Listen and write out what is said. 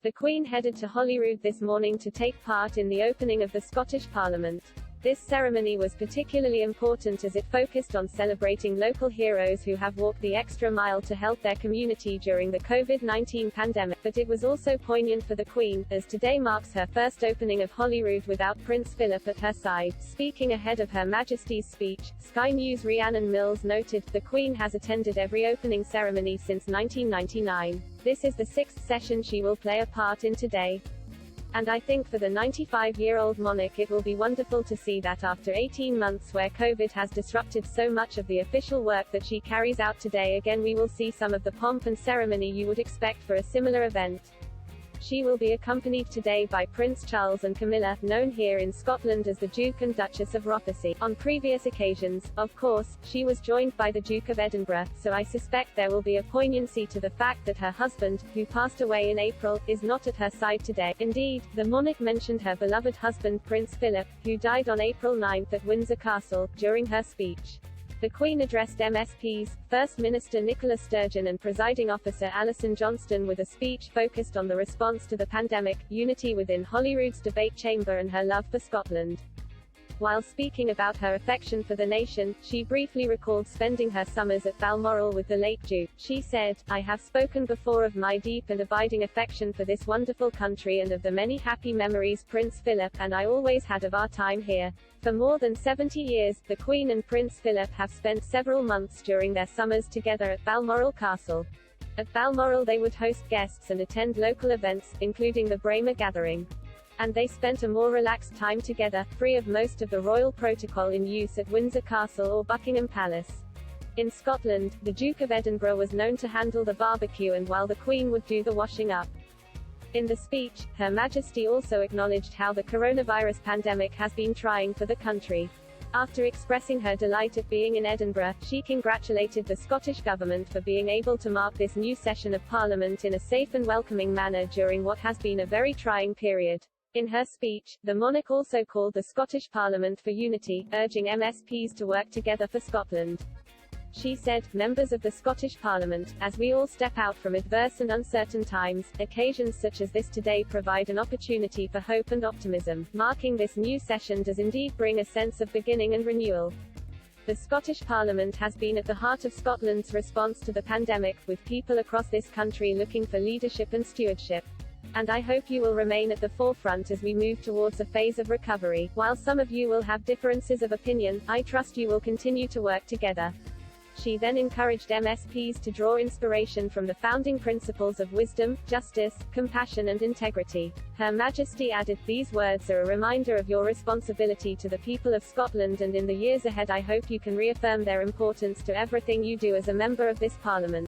The Queen headed to Holyrood this morning to take part in the opening of the Scottish Parliament. This ceremony was particularly important as it focused on celebrating local heroes who have walked the extra mile to help their community during the COVID-19 pandemic, but it was also poignant for the Queen, as today marks her first opening of Holyrood without Prince Philip at her side. Speaking ahead of Her Majesty's speech, Sky News' Rhiannon Mills noted, "The Queen has attended every opening ceremony since 1999. This is the 6th session she will play a part in today. And I think for the 95-year-old monarch it will be wonderful to see that after 18 months where COVID has disrupted so much of the official work that she carries out today, again we will see some of the pomp and ceremony you would expect for a similar event." She will be accompanied today by Prince Charles and Camilla, known here in Scotland as the Duke and Duchess of Rothesay. On previous occasions, of course, she was joined by the Duke of Edinburgh, so I suspect there will be a poignancy to the fact that her husband, who passed away in April, is not at her side today. Indeed, the monarch mentioned her beloved husband Prince Philip, who died on April 9 at Windsor Castle, during her speech. The Queen addressed MSPs, First Minister Nicola Sturgeon and Presiding Officer Alison Johnston with a speech focused on the response to the pandemic, unity within Holyrood's debate chamber and her love for Scotland. While speaking about her affection for the nation, she briefly recalled spending her summers at Balmoral with the late Duke. She said, "I have spoken before of my deep and abiding affection for this wonderful country and of the many happy memories Prince Philip and I always had of our time here." For more than 70 years, the Queen and Prince Philip have spent several months during their summers together at Balmoral Castle. At Balmoral they would host guests and attend local events, including the Braemar Gathering. And they spent a more relaxed time together, free of most of the royal protocol in use at Windsor Castle or Buckingham Palace. In Scotland, the Duke of Edinburgh was known to handle the barbecue and while the Queen would do the washing up. In the speech, Her Majesty also acknowledged how the coronavirus pandemic has been trying for the country. After expressing her delight at being in Edinburgh, she congratulated the Scottish Government for being able to mark this new session of Parliament in a safe and welcoming manner during what has been a very trying period. In her speech, the monarch also called the Scottish Parliament for unity, urging MSPs to work together for Scotland. She said, "Members of the Scottish Parliament, as we all step out from adverse and uncertain times, occasions such as this today provide an opportunity for hope and optimism. Marking this new session does indeed bring a sense of beginning and renewal." The Scottish Parliament has been at the heart of Scotland's response to the pandemic, with people across this country looking for leadership and stewardship. And I hope you will remain at the forefront as we move towards a phase of recovery. While some of you will have differences of opinion, I trust you will continue to work together. She then encouraged MSPs to draw inspiration from the founding principles of wisdom, justice, compassion and integrity. Her Majesty added, "These words are a reminder of your responsibility to the people of Scotland and in the years ahead I hope you can reaffirm their importance to everything you do as a member of this Parliament."